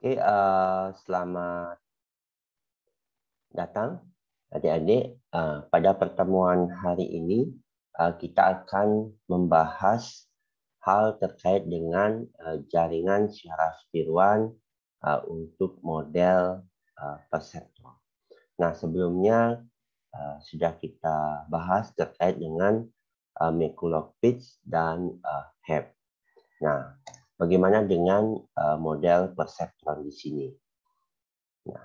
Oke, selamat datang adik-adik. Pada pertemuan hari ini, kita akan membahas hal terkait dengan jaringan syaraf tiruan untuk model perseptron. Nah, sebelumnya sudah kita bahas terkait dengan Mikulov-Pitts dan Hebb. Nah, bagaimana dengan model perseptron di sini? Nah,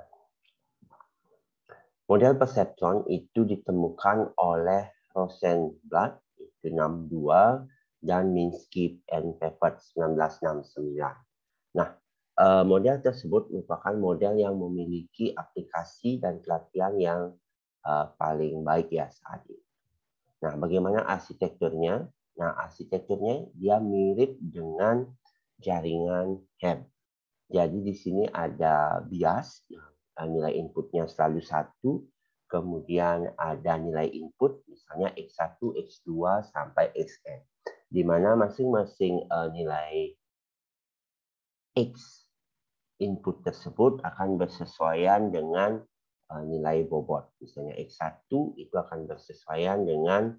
model perseptron itu ditemukan oleh Rosenblatt itu 62 dan Minsky and Pfeffer 1969. Nah, model tersebut merupakan model yang memiliki aplikasi dan pelatihan yang paling baik ya saat ini. Nah, bagaimana arsitekturnya? Nah, arsitekturnya dia mirip dengan jaringan Hebb. Jadi di sini ada bias, nilai inputnya selalu 1, kemudian ada nilai input, misalnya X1, X2, sampai Xn, di mana masing-masing nilai X input tersebut akan bersesuaian dengan nilai bobot. Misalnya X1 itu akan bersesuaian dengan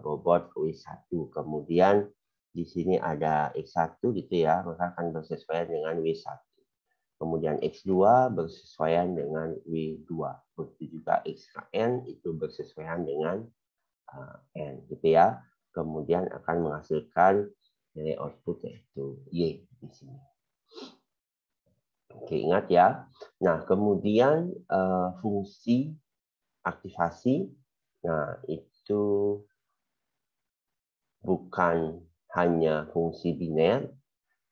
bobot W1. Kemudian di sini ada X1 gitu ya, maka akan bersesuaian dengan W1. Kemudian X2 bersesuaian dengan W2. Begitu juga Xn itu bersesuaian dengan N gitu ya. Kemudian akan menghasilkan nilai output yaitu Y di sini. Oke, ingat ya. Nah, kemudian fungsi aktivasi. Nah, itu bukan hanya fungsi biner,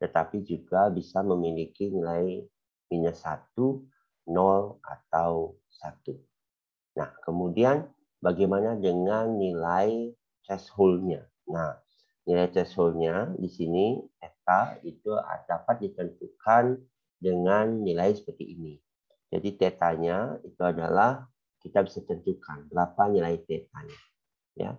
tetapi juga bisa memiliki nilai -1, 0, atau 1. Nah, kemudian bagaimana dengan nilai threshold-nya? Nah, nilai threshold-nya di sini theta itu dapat ditentukan dengan nilai seperti ini. Jadi tetanya itu adalah kita bisa tentukan berapa nilai tetanya. Ya.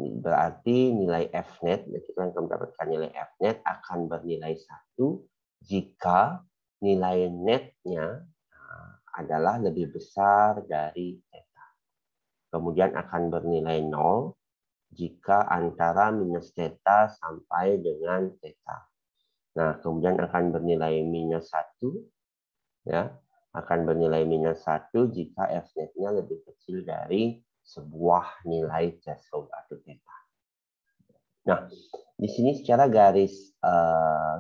Berarti nilai Fnet, kita akan mendapatkan nilai Fnet akan bernilai 1 jika nilai netnya adalah lebih besar dari theta. Kemudian akan bernilai 0 jika antara minus theta sampai dengan theta. Nah, kemudian akan bernilai -1, ya, akan bernilai -1 jika Fnet-nya lebih kecil dari sebuah nilai threshold atau theta. Nah, di sini secara garis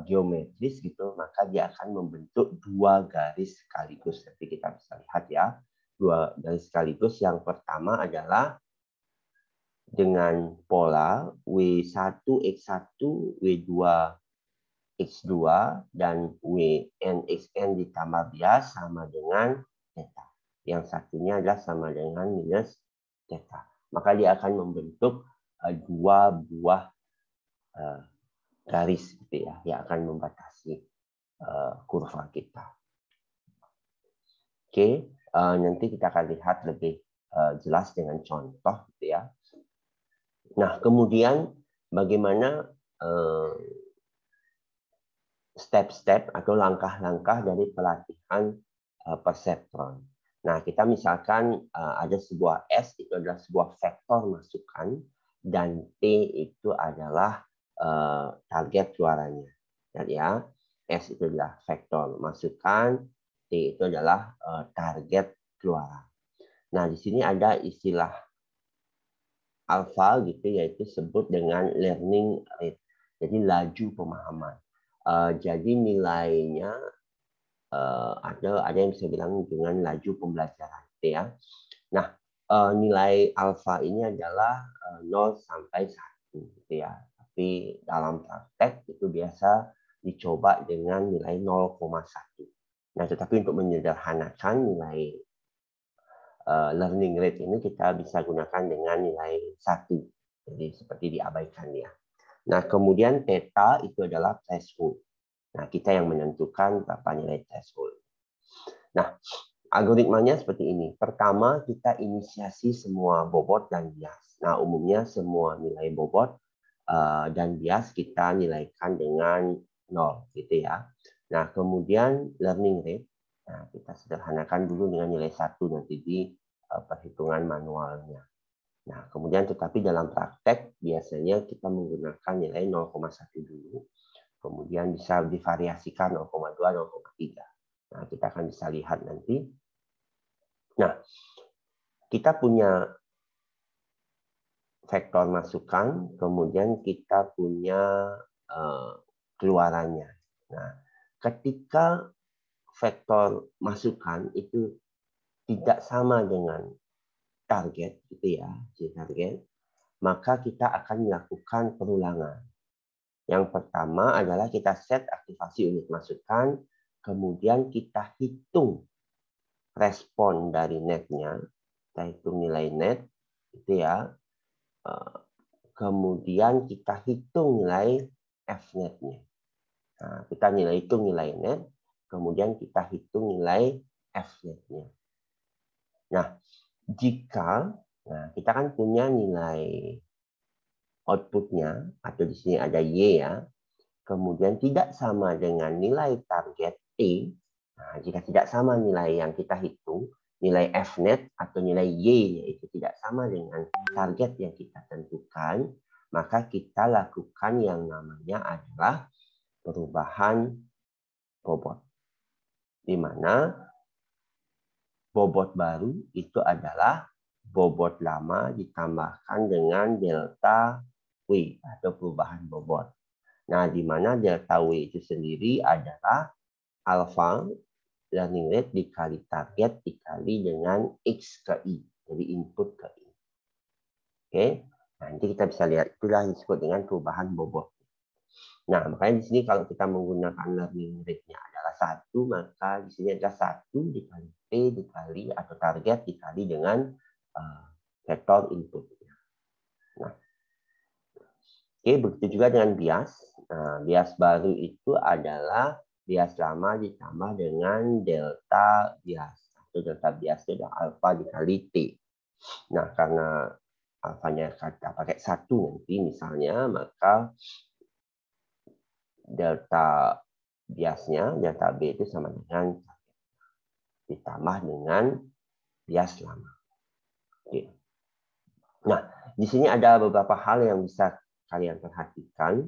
geometris gitu, maka dia akan membentuk 2 garis sekaligus. Nanti kita bisa lihat ya, 2 garis sekaligus. Yang pertama adalah dengan pola W1X1, W2 X2 dan WNXN ditambah bias sama dengan theta. Yang satunya adalah sama dengan minus theta. Maka dia akan membentuk 2 buah garis gitu ya, yang akan membatasi kurva kita. Oke, nanti kita akan lihat lebih jelas dengan contoh gitu ya. Nah, kemudian bagaimana step-step atau langkah-langkah dari pelatihan perseptron. Nah, kita misalkan ada sebuah S itu adalah sebuah vektor masukan dan T itu adalah target keluarannya. Dan ya, S itu adalah vektor masukan, T itu adalah target keluaran. Nah, di sini ada istilah alfa gitu, yaitu sebut dengan learning rate. Jadi laju pemahaman. Jadi nilainya ada yang bisa bilang dengan laju pembelajaran gitu ya. Nah, nilai alfa ini adalah 0 sampai 1 gitu ya. Tapi dalam praktek itu biasa dicoba dengan nilai 0,1. Nah, tetapi untuk menyederhanakan nilai learning rate ini kita bisa gunakan dengan nilai 1. Jadi seperti diabaikan ya. Nah, kemudian theta itu adalah threshold. Nah, kita yang menentukan berapa nilai threshold. Nah, algoritmanya seperti ini. Pertama, kita inisiasi semua bobot dan bias. Nah, umumnya semua nilai bobot dan bias kita nilaikan dengan 0, gitu ya. Nah, kemudian learning rate. Nah, kita sederhanakan dulu dengan nilai 1 nanti di perhitungan manualnya. Nah, kemudian tetapi dalam praktek biasanya kita menggunakan nilai 0,1 dulu. Kemudian bisa divariasikan 0,2, 0,3. Nah, kita akan bisa lihat nanti. Nah, kita punya vektor masukan, kemudian kita punya keluarannya. Nah, ketika vektor masukan itu tidak sama dengan target, gitu ya, target, maka kita akan melakukan perulangan. Yang pertama adalah kita set aktivasi unit masukan, kemudian kita hitung respon dari netnya, kita hitung nilai net, gitu ya. Kemudian kita hitung nilai F-net-nya. Nah, kita hitung nilai net, kemudian kita hitung nilai F-net-nya. Nah, jika kita kan punya nilai output-nya, atau di sini ada Y ya, kemudian tidak sama dengan nilai target T, nah, jika tidak sama nilai yang kita hitung, nilai F-net atau nilai Y-nya itu tidak sama dengan target yang kita tentukan, maka kita lakukan yang namanya adalah perubahan bobot. Di mana bobot baru itu adalah bobot lama ditambahkan dengan delta W atau perubahan bobot. Nah, di mana delta W itu sendiri adalah alfa learning rate dikali target dikali dengan X ke I. Jadi input ke I. Oke, nanti kita bisa lihat itulah yang disebut dengan perubahan bobot. Nah, makanya di sini kalau kita menggunakan learning rate-nya adalah 1, maka di sini adalah 1 dikali P dikali atau target dikali dengan vektor input-nya. Nah, oke, begitu juga dengan bias. Nah, bias baru itu adalah bias lama ditambah dengan delta bias. Atau delta bias itu adalah alfa dikali T. Nah, karena alfanya kita pakai 1 nanti misalnya, maka delta biasnya, delta B itu sama dengan ditambah dengan bias lama. Oke. Nah, di sini ada beberapa hal yang bisa kalian perhatikan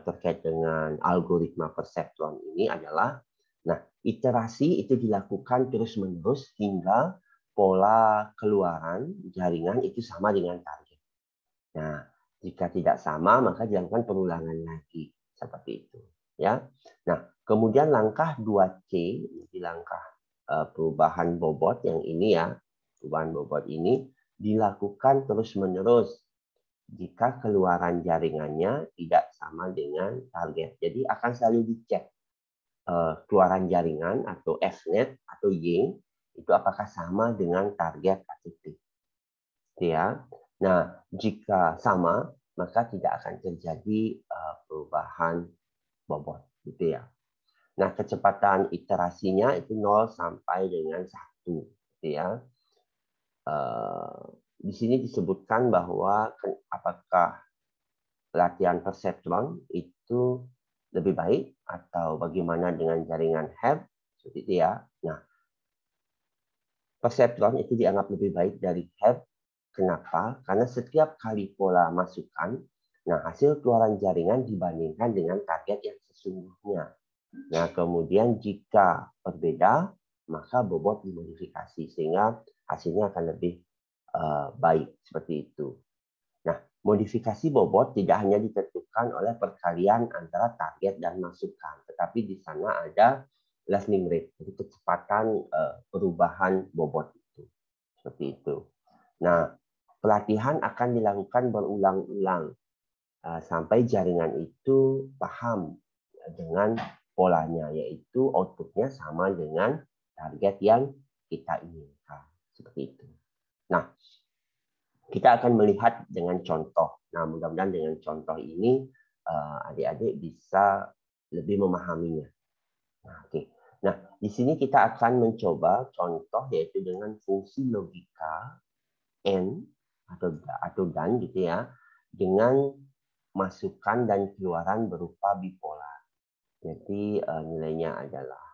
terkait dengan algoritma perseptron ini adalah, nah, iterasi itu dilakukan terus-menerus hingga pola keluaran jaringan itu sama dengan target. Nah, jika tidak sama, maka dilakukan perulangan lagi. Seperti itu. Ya. Nah, kemudian langkah 2C, di langkah perubahan bobot yang ini ya, perubahan bobot ini dilakukan terus-menerus jika keluaran jaringannya tidak sama dengan target. Jadi akan selalu dicek keluaran jaringan atau F-net atau Y itu apakah sama dengan target atau T. Ya. Nah, jika sama, maka tidak akan terjadi perubahan bobot, gitu ya. Nah, kecepatan iterasinya itu 0 sampai dengan 1, gitu ya. Di sini disebutkan bahwa apakah latihan perseptron itu lebih baik atau bagaimana dengan jaringan HEV, seperti itu ya. Nah, perseptron itu dianggap lebih baik dari HEV. Kenapa? Karena setiap kali pola masukan, nah hasil keluaran jaringan dibandingkan dengan target yang sesungguhnya. Nah, kemudian jika berbeda, maka bobot dimodifikasi sehingga hasilnya akan lebih baik seperti itu. Nah, modifikasi bobot tidak hanya ditentukan oleh perkalian antara target dan masukan, tetapi di sana ada learning rate, jadi kecepatan perubahan bobot itu. Seperti itu. Nah, pelatihan akan dilakukan berulang-ulang sampai jaringan itu paham dengan polanya, yaitu outputnya sama dengan target yang kita inginkan. Seperti itu. Nah, kita akan melihat dengan contoh. Nah, mudah-mudahan dengan contoh ini adik-adik bisa lebih memahaminya. Nah, oke. Nah, di sini kita akan mencoba contoh yaitu dengan fungsi logika N atau dan gitu ya, dengan masukan dan keluaran berupa bipolar. Jadi nilainya adalah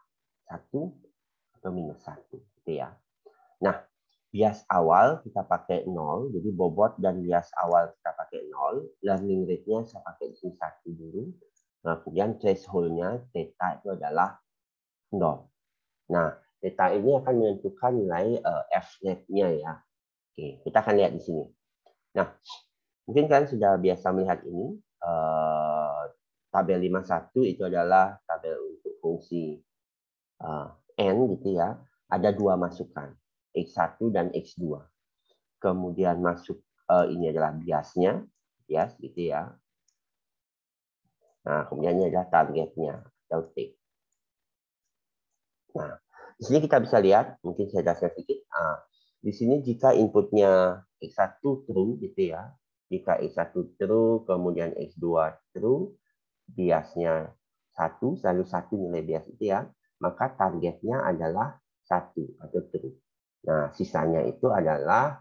1 atau minus 1. Gitu ya. Nah, bias awal kita pakai 0. Jadi bobot dan bias awal kita pakai 0. Learning rate-nya saya pakai di sini 1 dulu. Nah, kemudian threshold-nya theta itu adalah 0. Nah, theta ini akan menentukan nilai F-net-nya ya. Oke, kita akan lihat di sini. Nah, mungkin kalian sudah biasa melihat ini. Tabel 51 itu adalah tabel untuk fungsi N gitu ya. Ada 2 masukan, X1 dan X2. Kemudian masuk ini adalah biasnya, bias gitu ya. Nah, kemudian ini adalah targetnya atau T. Nah, di sini kita bisa lihat, mungkin saya jelaskan sedikit. Di sini jika inputnya X1 true gitu ya. Jika X1 true, kemudian X2 true, biasnya 1, selalu 1 nilai bias itu ya, maka targetnya adalah 1 atau true. Nah, sisanya itu adalah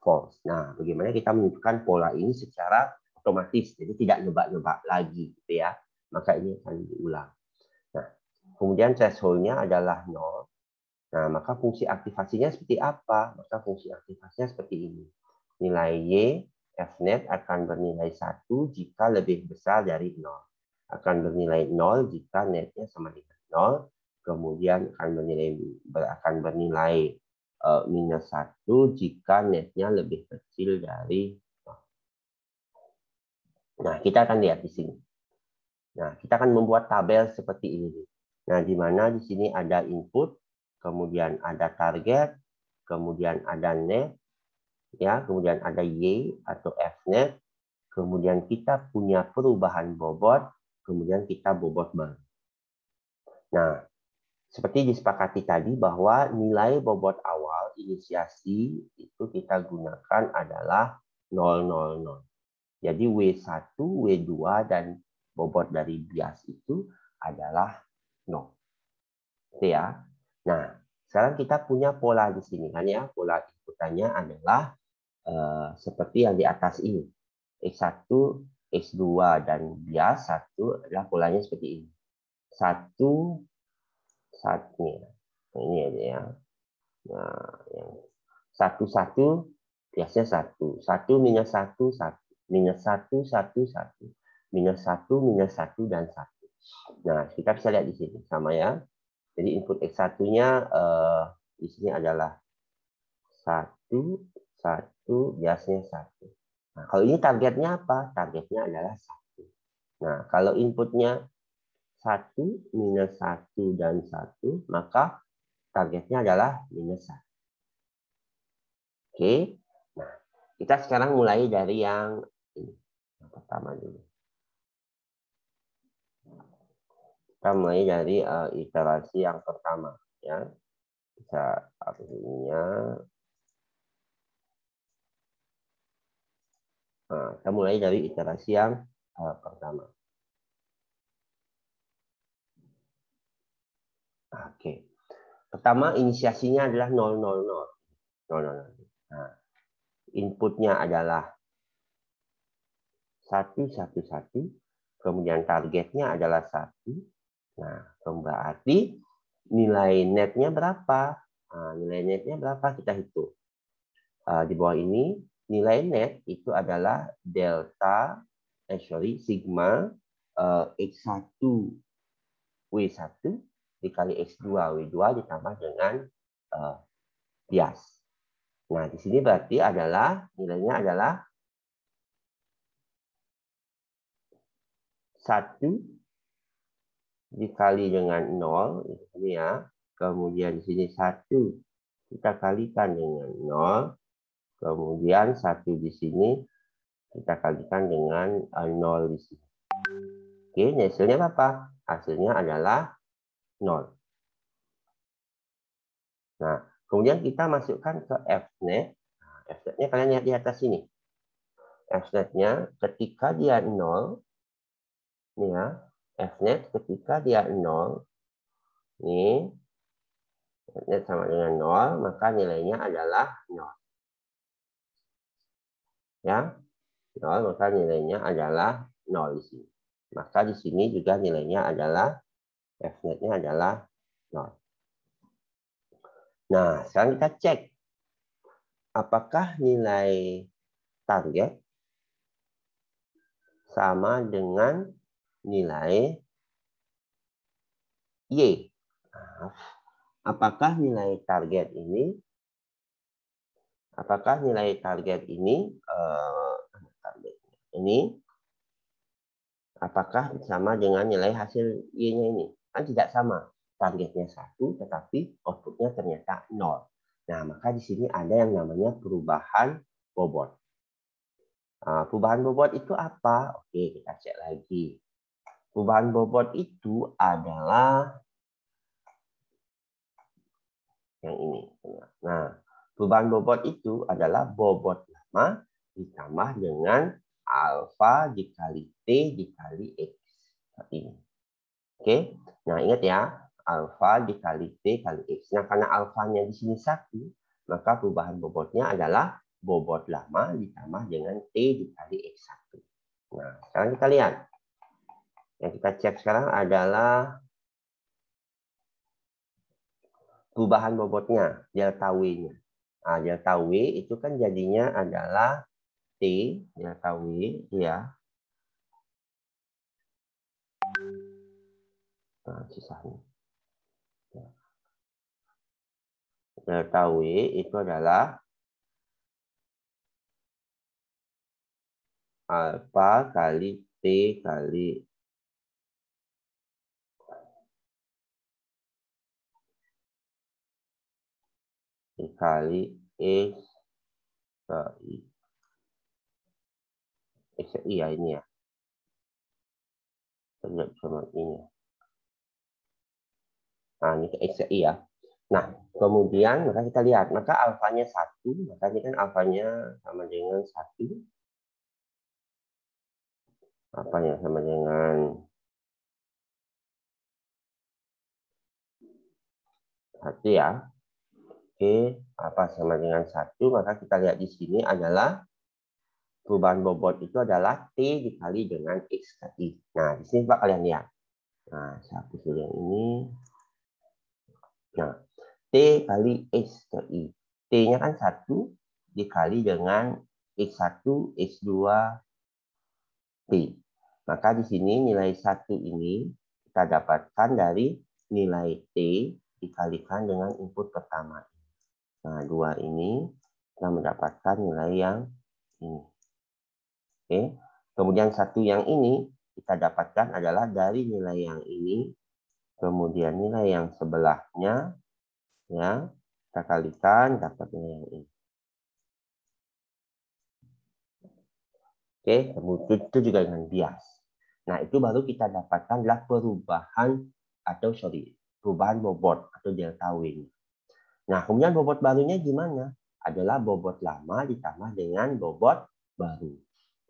false. Nah, bagaimana kita menentukan pola ini secara otomatis, jadi tidak nebak-nebak lagi gitu ya. Maka ini akan diulang. Nah, kemudian threshold-nya adalah 0. Nah, maka fungsi aktivasinya seperti apa? Maka fungsi aktivasinya seperti ini. Nilai Y, Fnet akan bernilai 1 jika lebih besar dari 0. Akan bernilai 0 jika netnya sama dengan 0. Kemudian akan bernilai minus 1 jika netnya lebih kecil dari 0. Nah, kita akan lihat di sini. Nah, kita akan membuat tabel seperti ini. Nah, di mana di sini ada input, kemudian ada target, kemudian ada net, ya, kemudian ada Y atau Fnet, kemudian kita punya perubahan bobot, kemudian kita bobot baru. Nah, seperti disepakati tadi bahwa nilai bobot awal inisiasi itu kita gunakan adalah 000. Jadi W1, W2 dan bobot dari bias itu adalah 0. Oke ya. Nah, sekarang kita punya pola di sini kan ya. Pola inputannya adalah seperti yang di atas ini. X1, X2 dan bias 1 adalah polanya seperti ini. 1 ini aja ya. Nah, yang 1 biasanya 1. 1 minus 1 1. Minus 1 1 1. Minus 1 minus 1 dan 1. Nah, kita bisa lihat di sini sama ya. Jadi input X1-nya di sini adalah 1 1 biasanya 1. Nah, kalau ini targetnya apa? Targetnya adalah 1. Nah, kalau inputnya 1 minus 1 dan 1, maka targetnya adalah minus 1. Oke. Nah, kita sekarang mulai dari yang ini. Yang pertama dulu. Kita mulai dari iterasi yang pertama ya. Bisa artinya kita mulai dari iterasi yang pertama. Oke. Pertama inisiasinya adalah 000. 000. Nah, inputnya adalah 111, kemudian targetnya adalah 1. Nah, berarti nilai netnya berapa? Nah, nilai netnya berapa? Kita hitung. Di bawah ini, nilai net itu adalah delta, sigma X1 W1 dikali X2 W2 ditambah dengan bias. Nah, di sini berarti adalah nilainya adalah 1 dikali dengan 0 ini ya. Kemudian di sini 1 kita kalikan dengan 0. Kemudian 1 di sini kita kalikan dengan 0 di sini. Oke, hasilnya apa? Hasilnya adalah 0. Nah, kemudian kita masukkan ke Fnet. Nah, Fnet-nya kalian lihat di atas sini. Fnet-nya ketika dia 0, nih ya, Fnet ketika dia 0, nih, Fnet sama dengan 0, maka nilainya adalah 0. Ya, 0, maka nilainya adalah 0 di sini. Maka di sini juga nilainya adalah F-net-nya adalah 0. Nah, sekarang kita cek apakah nilai target sama dengan nilai Y. Apakah nilai target ini apakah sama dengan nilai hasil Y-nya ini? Kan tidak sama. Targetnya 1, tetapi outputnya ternyata 0. Nah, maka di sini ada yang namanya perubahan bobot. Nah, perubahan bobot itu apa? Oke, kita cek lagi. Perubahan bobot itu adalah yang ini. Nah, perubahan bobot itu adalah bobot lama ditambah dengan alfa dikali T dikali X. Ini. Oke, nah ingat ya, alfa dikali T kali X. Nah, karena alfanya di sini 1, maka perubahan bobotnya adalah bobot lama ditambah dengan T dikali X1. Nah, sekarang kita lihat. Yang kita cek sekarang adalah perubahan bobotnya, delta W-nya. Nah, delta W itu kan jadinya adalah T, delta W, ya. Nah, sisanya. Delta W itu adalah alfa kali T kali dikali X kali XI ya ini ya. Tidak sama ini. Nah, ini ke XI ya. Nah, kemudian maka kita lihat, maka alfanya 1, maka ini kan alfanya sama dengan 1. Alfanya sama dengan 1 ya. Oke, apa sama dengan 1, maka kita lihat di sini adalah perubahan bobot itu adalah T dikali dengan X tadi. Nah, di sini Pak kalian lihat. Nah, saya hapus dulu yang ini. Nah, T kali X ke I. T-nya kan 1 dikali dengan X1, X2, T. Maka di sini nilai 1 ini kita dapatkan dari nilai T dikalikan dengan input pertama. Nah, 2 ini kita mendapatkan nilai yang ini. Oke. Kemudian 1 yang ini kita dapatkan adalah dari nilai yang ini. Kemudian nilai yang sebelahnya, ya, kita kalikan dapat nilai yang ini. Oke, kemudian itu juga dengan bias. Nah, itu baru kita dapatkan adalah perubahan bobot atau delta W. Nah, kemudian bobot barunya gimana? Adalah bobot lama ditambah dengan bobot baru.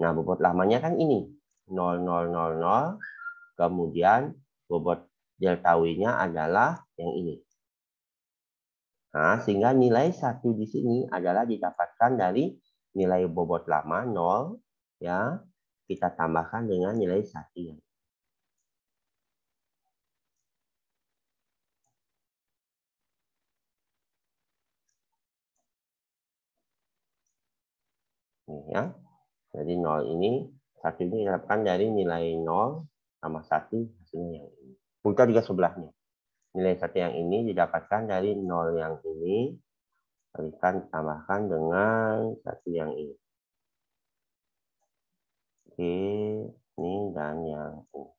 Nah, bobot lamanya kan ini 0,000, kemudian bobot delta W-nya adalah yang ini. Nah, sehingga nilai 1 di sini adalah didapatkan dari nilai bobot lama 0, ya, kita tambahkan dengan nilai 1 yang ini, ya. Jadi 0 ini, 1 ini didapatkan dari nilai 0 sama 1 hasilnya yang ini. Putar juga sebelahnya. Nilai 1 yang ini didapatkan dari 0 yang ini, kalikan tambahkan dengan 1 yang ini. Oke, ini dan yang ini.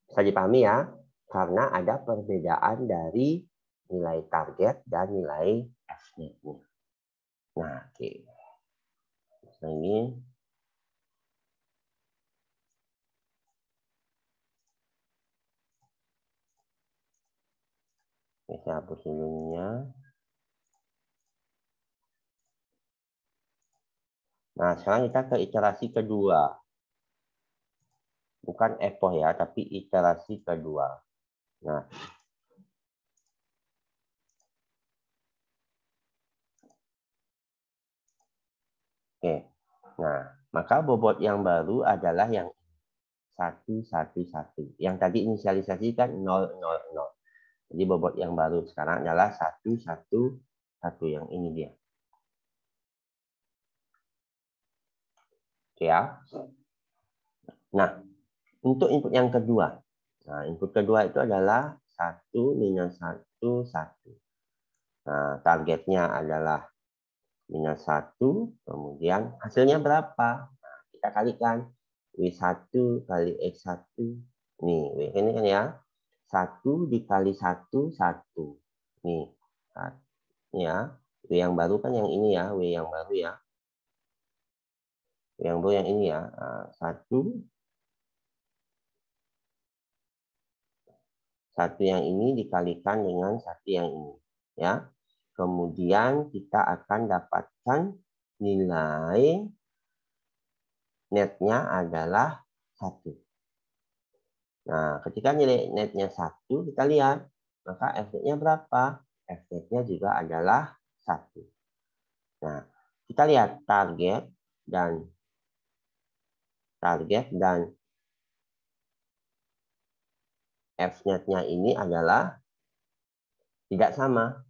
Bisa dipahami ya, karena ada perbedaan dari nilai target dan nilai F-net-nya. Nah, oke. Nah, ini saya hapus dulunya. Nah, sekarang kita ke iterasi kedua. Bukan epoch ya, tapi iterasi kedua. Nah, oke. Nah, maka bobot yang baru adalah yang 111. Yang tadi inisialisasi kan 000. Jadi bobot yang baru sekarang adalah 111. Yang ini dia. Oke ya. Nah, untuk input yang kedua. Nah, input kedua itu adalah 1 minus 1, 1. Nah, targetnya adalah minus 1, kemudian hasilnya berapa? Nah, kita kalikan. W1 kali X1. Nih, W ini kan ya. 1 dikali 1, 1. Nih, ya. W yang baru kan yang ini ya. W yang baru ya. W yang baru yang ini ya. 1 yang ini dikalikan dengan 1 yang ini. Ya. Kemudian kita akan dapatkan nilai netnya adalah 1. Nah, ketika nilai netnya 1, kita lihat. Maka F-netnya berapa? F-netnya juga adalah 1. Nah, kita lihat target dan F-netnya ini adalah tidak sama.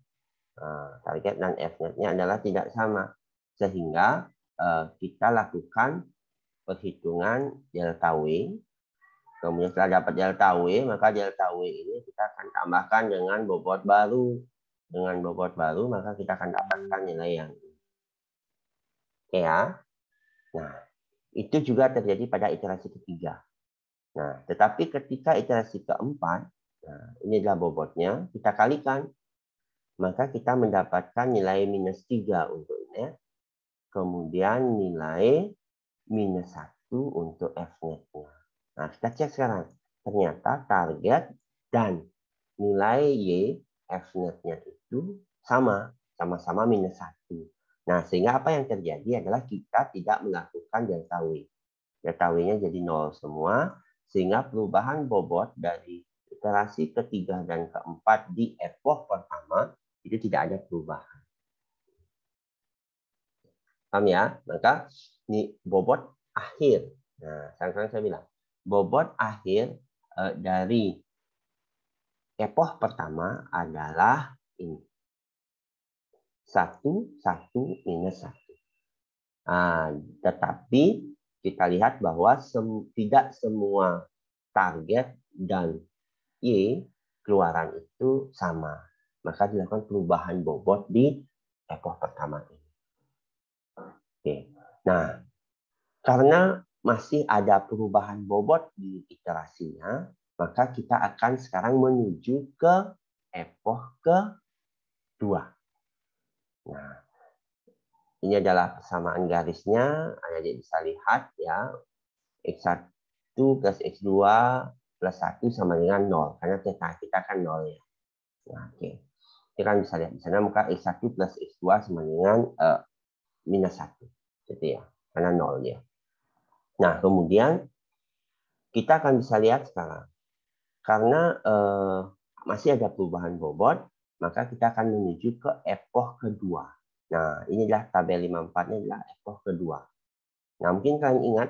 Nah, target dan F-netnya adalah tidak sama. Sehingga kita lakukan perhitungan delta W. Kemudian setelah dapat delta W, maka delta W ini kita akan tambahkan dengan bobot baru. Dengan bobot baru, maka kita akan dapatkan nilai yang ini. Oke ya. Nah, itu juga terjadi pada iterasi ketiga. Nah, tetapi ketika iterasi keempat, nah, ini adalah bobotnya, kita kalikan. Maka kita mendapatkan nilai minus 3 untuk net. Kemudian nilai minus 1 untuk F-netnya. Nah, kita cek sekarang. Ternyata target dan nilai Y F-netnya itu sama-sama minus 1. Nah, sehingga apa yang terjadi adalah kita tidak melakukan delta W. Delta W-nya jadi 0 semua, sehingga perubahan bobot dari iterasi ketiga dan keempat di epoch pertama itu tidak ada perubahan. Paham ya? Maka ini bobot akhir. Nah, sekarang saya bilang, bobot akhir dari epoch pertama adalah ini. 1, 1, minus 1. Nah, tetapi kita lihat bahwa tidak semua target dan Y keluaran itu sama. Maka dilakukan perubahan bobot di epoch pertama ini. Oke. Nah, karena masih ada perubahan bobot di iterasinya, maka kita akan sekarang menuju ke epoch kedua. Nah, ini adalah persamaan garisnya. Adik bisa lihat ya. X1 plus X2 plus 1 sama dengan 0. Karena kita kan 0 ya. Nah, oke. Kita kan bisa lihat di sana, maka X1 plus X2 sama dengan minus 1. Gitu ya. Karena 0 dia. Nah, kemudian kita akan bisa lihat sekarang. Karena masih ada perubahan bobot, maka kita akan menuju ke epoch kedua. Nah, inilah tabel 54-nya adalah epoch kedua. Nah, mungkin kalian ingat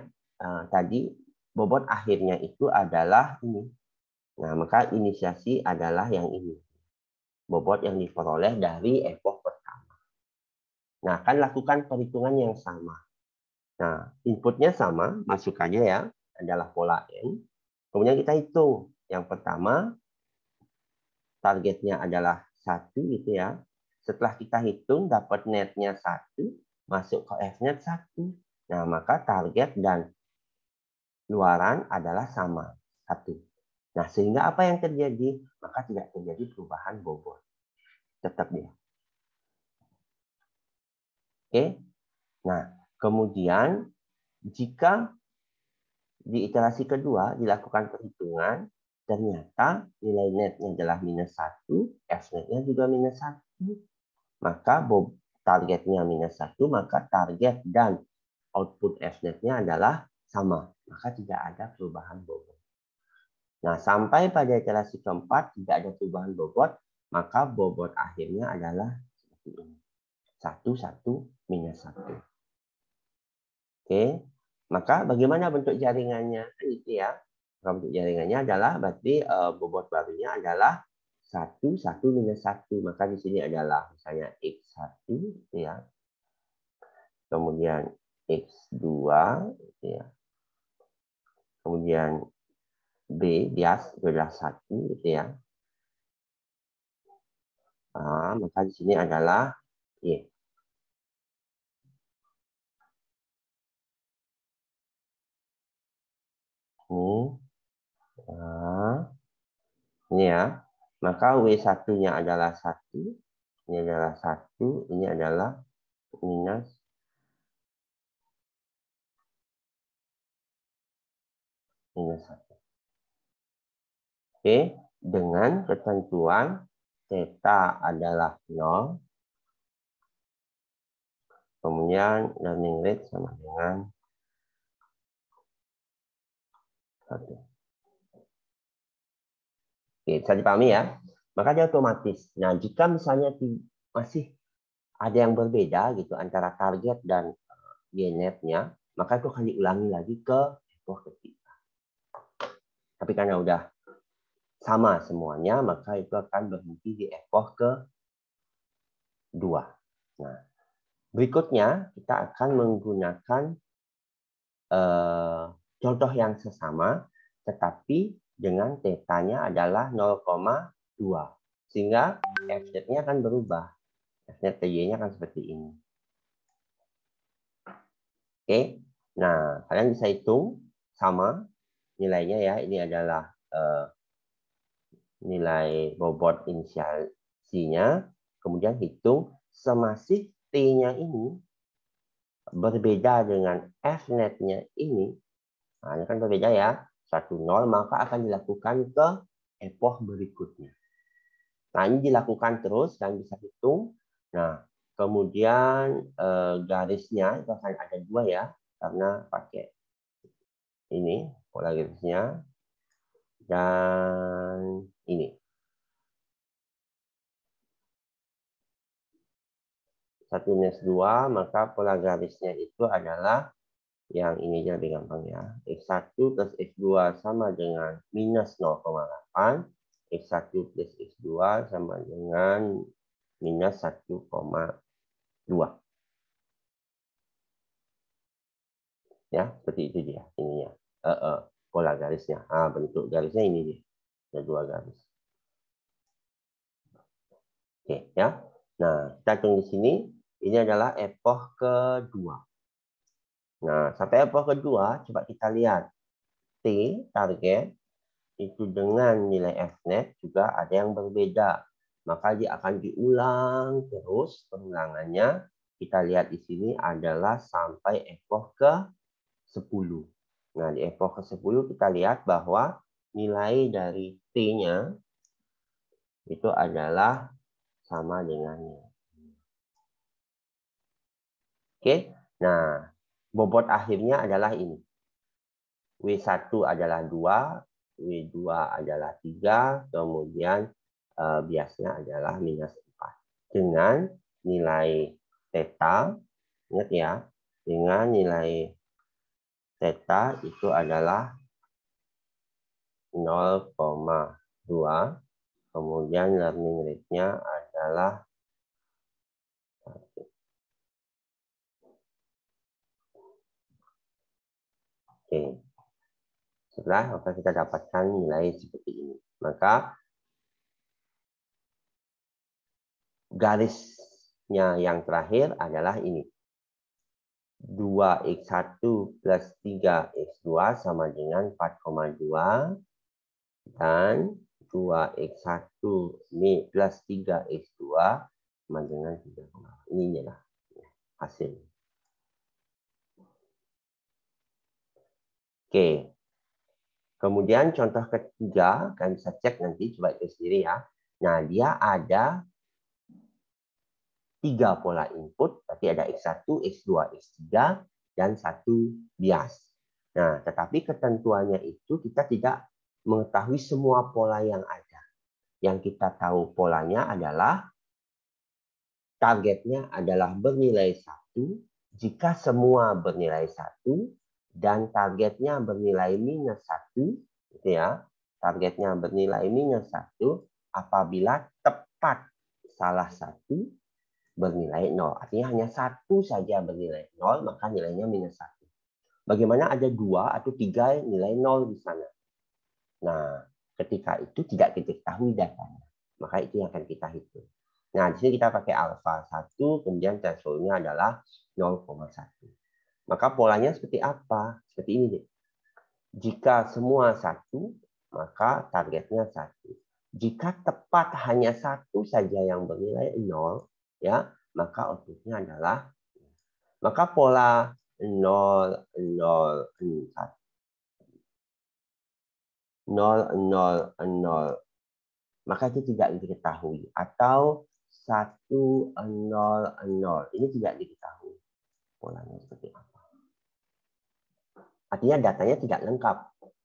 tadi bobot akhirnya itu adalah ini. Nah, maka inisiasi adalah yang ini. Bobot yang diperoleh dari epoch pertama. Nah, akan lakukan perhitungan yang sama. Nah, inputnya sama, masukannya ya, adalah pola N. Kemudian kita hitung. Yang pertama, targetnya adalah 1 gitu ya. Setelah kita hitung, dapat netnya 1, masuk ke F-net 1. Nah, maka target dan luaran adalah sama, 1. Nah, sehingga apa yang terjadi? Maka tidak terjadi perubahan bobot. Tetap dia. Oke. Nah, kemudian jika di iterasi kedua dilakukan perhitungan, ternyata nilai netnya adalah minus 1, F-netnya juga minus 1. Maka targetnya minus 1, maka target dan output F-netnya adalah sama. Maka tidak ada perubahan bobot. Nah, sampai pada iterasi keempat tidak ada perubahan bobot, maka bobot akhirnya adalah seperti ini. 1, 1, minus 1. Oke, maka bagaimana bentuk jaringannya? Itu ya. Bentuk jaringannya adalah berarti bobot barunya adalah 1, 1 minus 1. Maka di sini adalah misalnya X1 gitu ya. Kemudian X2 gitu ya. Kemudian B bias itu adalah 1 gitu ya. Maka di sini adalah Y. Ini ya. Maka W1-nya adalah 1. Ini adalah 1. Ini adalah minus minus 1. Oke. Dengan ketentuan theta adalah 0. Kemudian learning rate sama dengan 1. Oke, bisa dipahami ya. Maka dia otomatis. Nah, jika misalnya masih ada yang berbeda gitu antara target dan GNet-nya, maka itu akan diulangi lagi ke epoch ketiga. Tapi karena udah sama semuanya, maka itu akan berhenti di epoch kedua. Nah, berikutnya kita akan menggunakan contoh yang sesama, tetapi dengan tetanya adalah 0,2. Sehingga F-nya akan berubah. F-net TY-nya akan seperti ini. Oke, nah kalian bisa hitung sama nilainya ya. Ini adalah nilai bobot inisialsinya. Kemudian hitung semasif T-nya ini berbeda dengan F-net-nya ini. Nah, ini kan berbeda ya. 1,0 maka akan dilakukan ke epoch berikutnya. Nah, ini dilakukan terus, kalian bisa hitung. Nah, kemudian garisnya itu akan ada 2 ya, karena pakai ini pola garisnya dan ini. 1-2, maka pola garisnya itu adalah yang ini aja lebih gampang ya. X1 plus X2 sama dengan minus 0,8. X1 plus X2 sama dengan minus 1,2. Ya, seperti itu dia ininya. Pola garisnya. Bentuk garisnya ini dia. Ada 2 garis. Oke, ya. Nah, kita hitung di sini. Ini adalah epoch kedua. Nah, sampai epoch kedua, coba kita lihat. T, target, itu dengan nilai F-net juga ada yang berbeda. Maka dia akan diulang terus pengulangannya. Kita lihat di sini adalah sampai epoch ke-10. Nah, di epoch ke-10 kita lihat bahwa nilai dari T-nya itu adalah sama dengannya. Oke, nah bobot akhirnya adalah ini. W1 adalah 2, W2 adalah 3, kemudian biasnya adalah minus 4. Dengan nilai theta, ingat ya, dengan nilai theta itu adalah 0,2, kemudian learning rate-nya adalah 1. Oke. Setelah maka kita dapatkan nilai seperti ini. Maka garisnya yang terakhir adalah ini. 2x1 plus 3x2 sama dengan 4,2. Dan 2x1 plus 3x2 sama dengan 3,2. Ini adalah hasil. Oke. Kemudian contoh ketiga, kalian bisa cek nanti, coba itu sendiri ya. Nah, dia ada 3 pola input, berarti ada X1, X2, X3, dan 1 bias. Nah, tetapi ketentuannya itu kita tidak mengetahui semua pola yang ada. Yang kita tahu polanya adalah targetnya adalah bernilai 1 Jika semua bernilai 1 dan targetnya bernilai minus 1, gitu ya. Targetnya bernilai minus 1 apabila tepat salah satu bernilai 0. Artinya hanya satu saja bernilai 0, maka nilainya minus 1. Bagaimana ada 2 atau 3 nilai 0 di sana? Nah, ketika itu tidak kita ketahui datanya. Maka itu yang akan kita hitung. Nah, di sini kita pakai alfa 1, kemudian threshold-nya adalah 0,1. Maka polanya seperti apa? Seperti ini deh. Jika semua 1, maka targetnya 1. Jika tepat hanya 1 saja yang bernilai 0, ya, maka outputnya adalah, maka pola 0, 0, 0, 0, maka itu tidak diketahui. Atau 1, 0, 0. Ini tidak diketahui polanya seperti apa. Artinya datanya tidak lengkap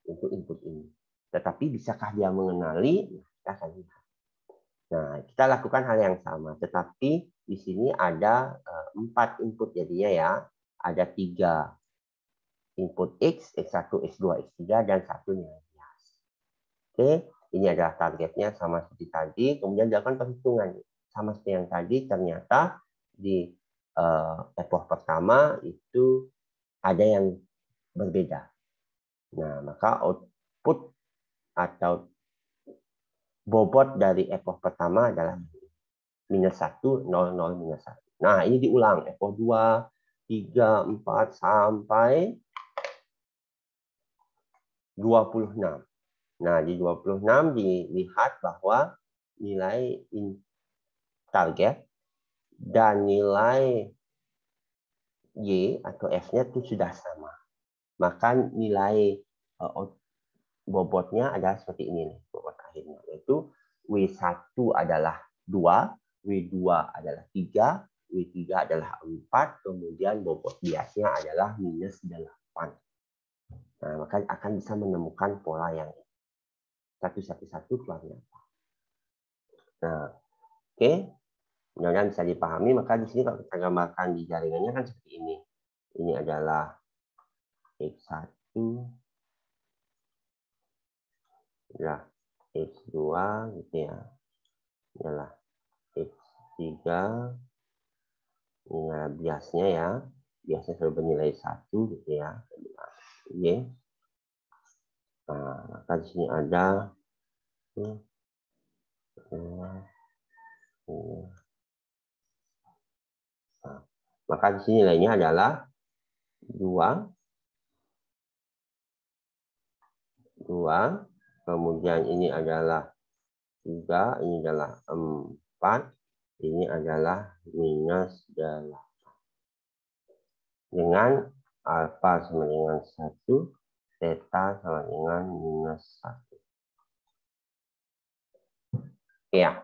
untuk input ini. Tetapi bisakah dia mengenali? Kita akan lihat. Nah, kita lakukan hal yang sama. Tetapi di sini ada 4 input jadinya ya. Ada 3 input X, X1, X2, X3, dan 1 nilai bias. Oke, ini adalah targetnya sama seperti tadi. Kemudian dilakukan perhitungan. Sama seperti yang tadi, ternyata di epoch pertama itu ada yang berbeda. Nah, maka output atau bobot dari epoch pertama adalah minus 1, 0, 0, minus 1. Nah, ini diulang. Epoch 2, 3, 4, sampai 26. Nah, di 26 dilihat bahwa nilai target dan nilai Y atau F-nya itu sudah sama. Maka nilai bobotnya adalah seperti ini nih, bobot akhirnya, yaitu W1 adalah 2, W2 adalah 3, W3 adalah 4, kemudian bobot biasnya adalah minus 8. Nah, maka akan bisa menemukan pola yang satu keluarnya. Nah, oke. Mudah-mudahan bisa dipahami. Maka di sini kalau kita gambarkan di jaringannya kan seperti ini. Ini adalah X1, adalah X2 gitu ya. Adalah X3, ini adalah biasnya ya. Biasanya selalu bernilai 1 gitu ya. Y. Nah, maka di sini ada nah, maka di sini nilainya adalah 2, kemudian ini adalah 3, ini adalah 4, ini adalah minus 8. Dengan alfa sama dengan 1, theta sama dengan minus 1. Ya.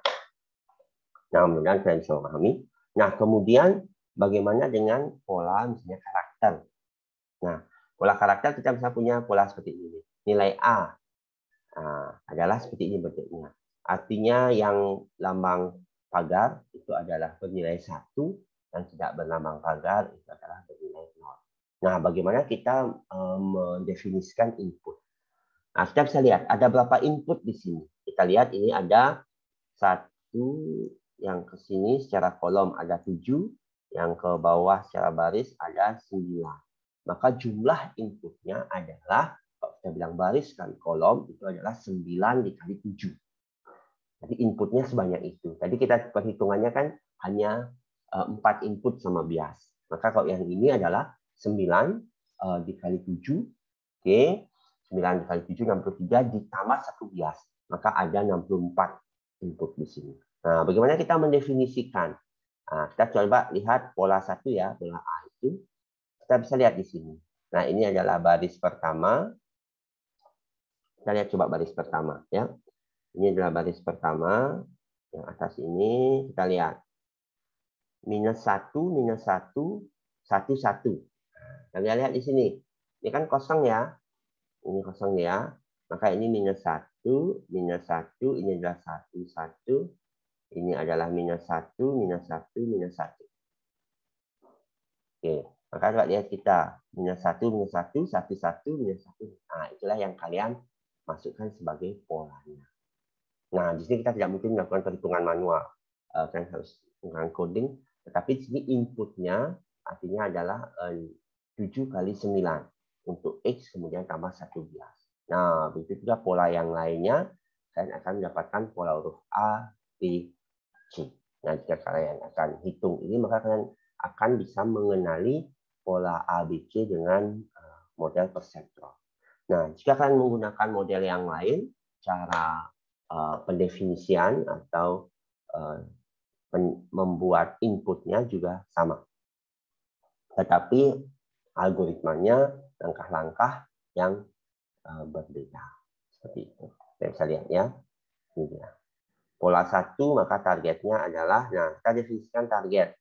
Nah, mudah-mudahan kalian bisa memahami. Nah, kemudian bagaimana dengan pola misalnya karakter? Nah, pola karakter kita bisa punya pola seperti ini. Nilai A adalah seperti ini bentuknya. Artinya yang lambang pagar itu adalah bernilai 1 dan tidak berlambang pagar itu adalah bernilai 0. Nah, bagaimana kita mendefinisikan input? Nah, kita bisa lihat ada berapa input di sini. Kita lihat ini ada 1, yang ke sini secara kolom ada 7, yang ke bawah secara baris ada 9. Maka jumlah inputnya adalah, kalau kita bilang baris kali kolom, itu adalah 9 dikali 7. Jadi inputnya sebanyak itu. Tadi kita perhitungannya kan hanya 4 input sama bias. Maka kalau yang ini adalah 9 dikali 7. Oke, 9 dikali 7, 63 ditambah 1 bias. Maka ada 64 input di sini. Nah, bagaimana kita mendefinisikan? Nah, kita coba lihat pola 1 ya, pola A itu. Kita bisa lihat di sini. Nah, ini adalah baris pertama. Kita lihat coba baris pertama ya. Ini adalah baris pertama. Yang atas ini kita lihat. Minus 1, minus 1, 1, 1. Kita lihat di sini. Ini kan kosong ya. Ini kosong ya. Maka ini minus 1, minus 1, ini adalah 1, 1. Ini adalah minus 1, minus 1, minus 1. Oke. Maka coba lihat kita minus 1, minus 1, 1, 1, minus 1. Nah, itulah yang kalian masukkan sebagai polanya. Nah, di sini kita tidak mungkin melakukan perhitungan manual. Kalian harus menggunakan coding. Tetapi di sini inputnya artinya adalah 7 kali 9 untuk X kemudian tambah 11. Nah, begitu juga pola yang lainnya, kalian akan mendapatkan pola huruf A, B, C. Nah, jika kalian akan hitung ini, maka kalian akan bisa mengenali pola A, B, C dengan model perseptron. Nah, jika kalian menggunakan model yang lain, cara pendefinisian atau membuat inputnya juga sama. Tetapi algoritmanya langkah-langkah yang berbeda. Seperti itu. Kita bisa lihat ya. Ini dia. Pola 1 maka targetnya adalah, nah kita definisikan target.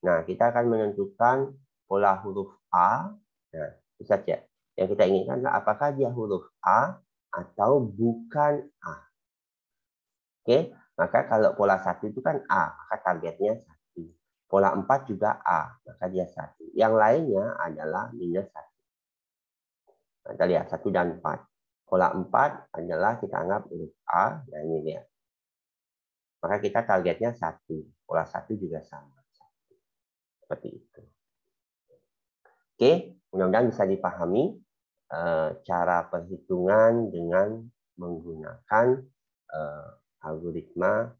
Nah, kita akan menentukan pola huruf A. Nah, bisa cek. Yang kita inginkan apakah dia huruf A atau bukan A. Oke, maka kalau pola 1 itu kan A, maka targetnya 1. Pola 4 juga A, maka dia 1. Yang lainnya adalah minus 1. Nah, kita lihat 1 dan 4. Pola 4 adalah kita anggap huruf A, nah ini dia. Maka kita targetnya 1. Pola 1 juga sama. Seperti itu. Oke, mudah-mudahan bisa dipahami cara perhitungan dengan menggunakan algoritma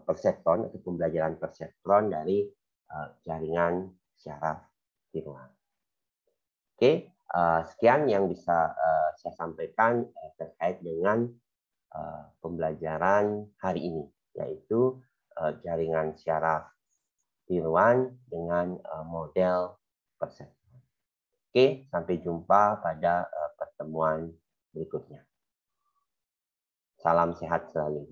perseptron atau pembelajaran perseptron dari jaringan syaraf tiruan. Oke, sekian yang bisa saya sampaikan terkait dengan pembelajaran hari ini, yaitu jaringan syaraf tiruan dengan model perseptron. Oke, sampai jumpa pada pertemuan berikutnya. Salam sehat selalu.